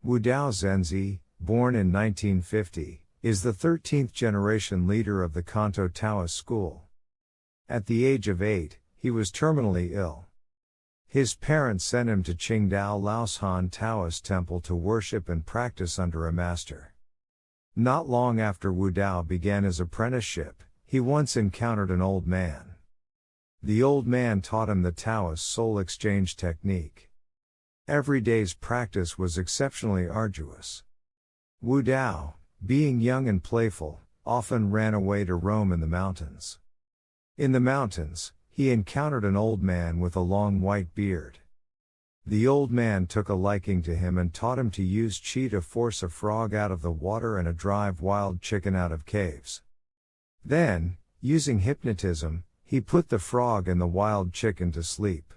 Wu Dao Zhenzi, born in 1950, is the 13th generation leader of the Kanto Taoist school. At the age of 8, he was terminally ill. His parents sent him to Qingdao Laoshan Taoist temple to worship and practice under a master. Not long after Wu Dao began his apprenticeship, he once encountered an old man. The old man taught him the Taoist soul exchange technique. Every day's practice was exceptionally arduous. Wu Dao, being young and playful, often ran away to roam in the mountains. In the mountains, he encountered an old man with a long white beard. The old man took a liking to him and taught him to use qi to force a frog out of the water and drive wild chicken out of caves. Then, using hypnotism, he put the frog and the wild chicken to sleep.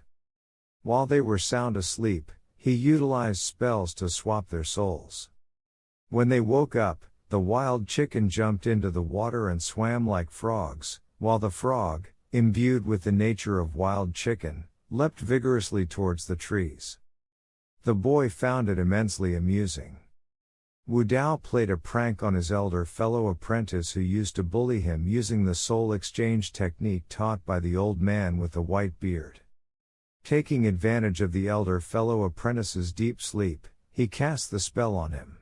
While they were sound asleep, he utilized spells to swap their souls. When they woke up, the wild chicken jumped into the water and swam like frogs, while the frog, imbued with the nature of wild chicken, leapt vigorously towards the trees. The boy found it immensely amusing. Wu Dao played a prank on his elder fellow apprentice who used to bully him using the soul exchange technique taught by the old man with the white beard. Taking advantage of the elder fellow apprentice's deep sleep, he cast the spell on him.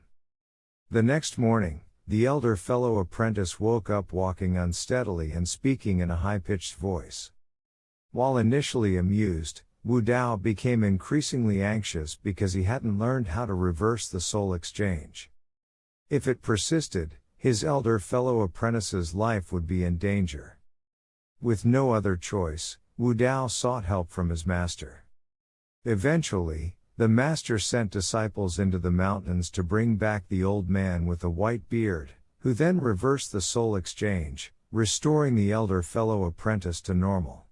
The next morning, the elder fellow apprentice woke up walking unsteadily and speaking in a high-pitched voice. While initially amused, Wu Dao became increasingly anxious because he hadn't learned how to reverse the soul exchange. If it persisted, his elder fellow apprentice's life would be in danger. With no other choice, Wu Dao sought help from his master. Eventually, the master sent disciples into the mountains to bring back the old man with the white beard, who then reversed the soul exchange, restoring the elder fellow apprentice to normal.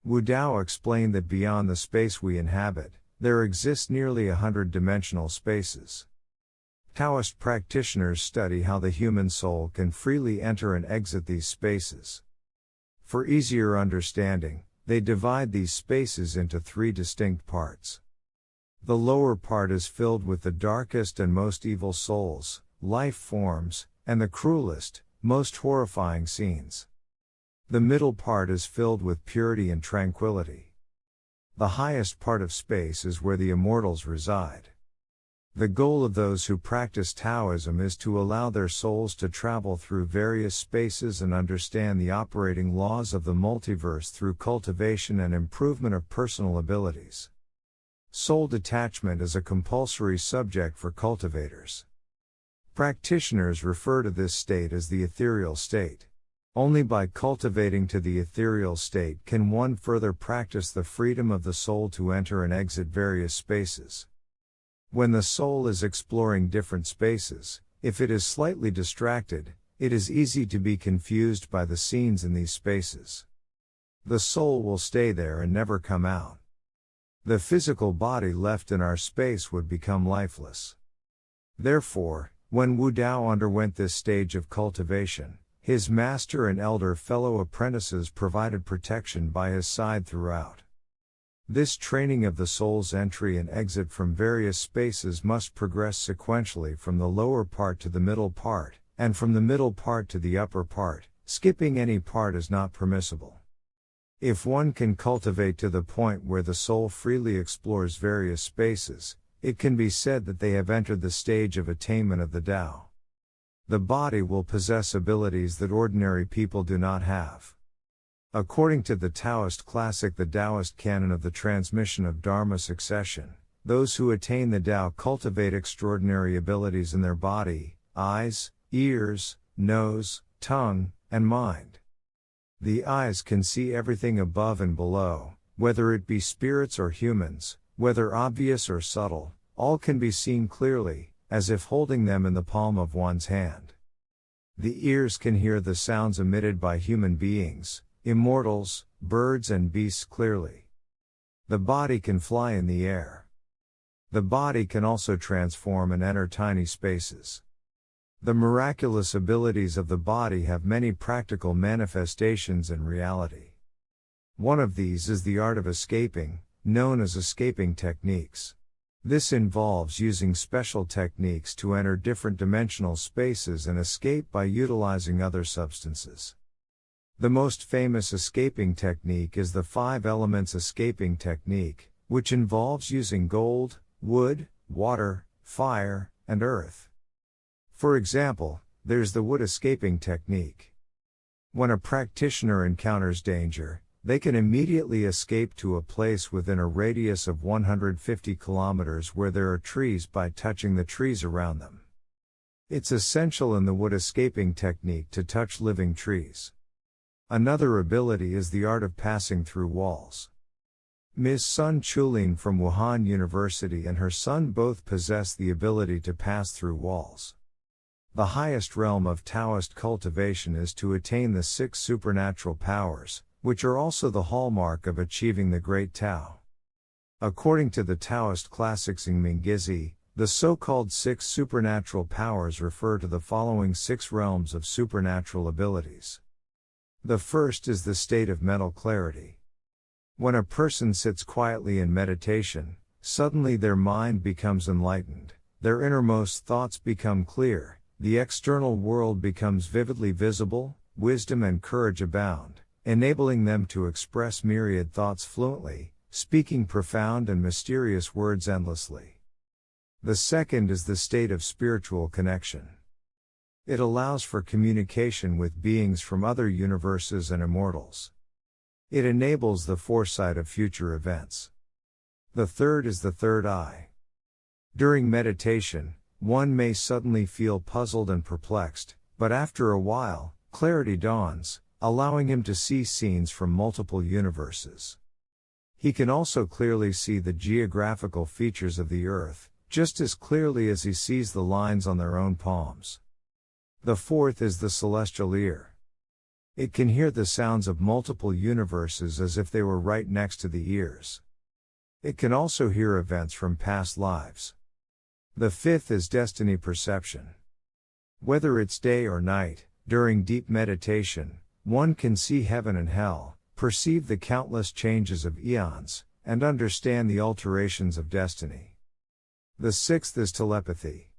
Wu Dao explained that beyond the space we inhabit, there exist nearly 100-dimensional spaces. Taoist practitioners study how the human soul can freely enter and exit these spaces. For easier understanding, they divide these spaces into 3 distinct parts. The lower part is filled with the darkest and most evil souls, life forms, and the cruelest, most horrifying scenes. The middle part is filled with purity and tranquility. The highest part of space is where the immortals reside. The goal of those who practice Taoism is to allow their souls to travel through various spaces and understand the operating laws of the multiverse through cultivation and improvement of personal abilities. Soul detachment is a compulsory subject for cultivators. Practitioners refer to this state as the ethereal state. Only by cultivating to the ethereal state can one further practice the freedom of the soul to enter and exit various spaces. When the soul is exploring different spaces, if it is slightly distracted, it is easy to be confused by the scenes in these spaces. The soul will stay there and never come out. The physical body left in our space would become lifeless. Therefore, when Wu Dao underwent this stage of cultivation, his master and elder fellow apprentices provided protection by his side throughout. This training of the soul's entry and exit from various spaces must progress sequentially from the lower part to the middle part, and from the middle part to the upper part. Skipping any part is not permissible. If one can cultivate to the point where the soul freely explores various spaces, it can be said that they have entered the stage of attainment of the Tao. The body will possess abilities that ordinary people do not have. According to the Taoist classic the Daoist Canon of the Transmission of Dharma Succession, those who attain the Tao cultivate extraordinary abilities in their body, eyes, ears, nose, tongue, and mind. The eyes can see everything above and below, whether it be spirits or humans, whether obvious or subtle, all can be seen clearly, as if holding them in the palm of one's hand. The ears can hear the sounds emitted by human beings, immortals, birds and beasts clearly. The body can fly in the air. The body can also transform and enter tiny spaces. The miraculous abilities of the body have many practical manifestations in reality. One of these is the art of escaping, known as escaping techniques. This involves using special techniques to enter different dimensional spaces and escape by utilizing other substances. The most famous escaping technique is the 5 elements escaping technique, which involves using gold, wood, water, fire, and earth. For example, there's the wood escaping technique. When a practitioner encounters danger, they can immediately escape to a place within a radius of 150 kilometers where there are trees by touching the trees around them. It's essential in the wood escaping technique to touch living trees. Another ability is the art of passing through walls. Ms. Sun Chulin from Wuhan University and her son both possess the ability to pass through walls. The highest realm of Taoist cultivation is to attain the 6 supernatural powers, which are also the hallmark of achieving the Great Tao. According to the Taoist classic Xingming, the so-called 6 supernatural powers refer to the following 6 realms of supernatural abilities. The first is the state of mental clarity. When a person sits quietly in meditation, suddenly their mind becomes enlightened, their innermost thoughts become clear, the external world becomes vividly visible, wisdom and courage abound, enabling them to express myriad thoughts fluently, speaking profound and mysterious words endlessly. The second is the state of spiritual connection. It allows for communication with beings from other universes and immortals. It enables the foresight of future events. The third is the third eye. During meditation, one may suddenly feel puzzled and perplexed, but after a while, clarity dawns, allowing him to see scenes from multiple universes. He can also clearly see the geographical features of the earth, just as clearly as he sees the lines on their own palms. The fourth is the celestial ear. It can hear the sounds of multiple universes as if they were right next to the ears. It can also hear events from past lives. The fifth is destiny perception. Whether it's day or night, during deep meditation, one can see heaven and hell, perceive the countless changes of eons, and understand the alterations of destiny. The sixth is telepathy.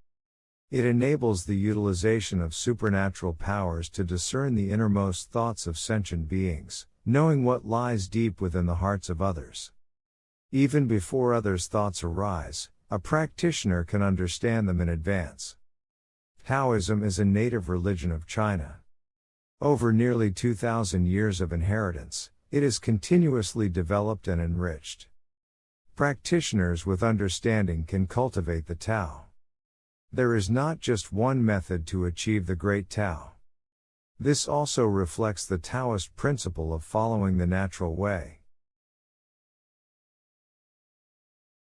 It enables the utilization of supernatural powers to discern the innermost thoughts of sentient beings, knowing what lies deep within the hearts of others. Even before others' thoughts arise, a practitioner can understand them in advance. Taoism is a native religion of China. Over nearly 2,000 years of inheritance, it is continuously developed and enriched. Practitioners with understanding can cultivate the Tao. There is not just one method to achieve the Great Tao. This also reflects the Taoist principle of following the natural way.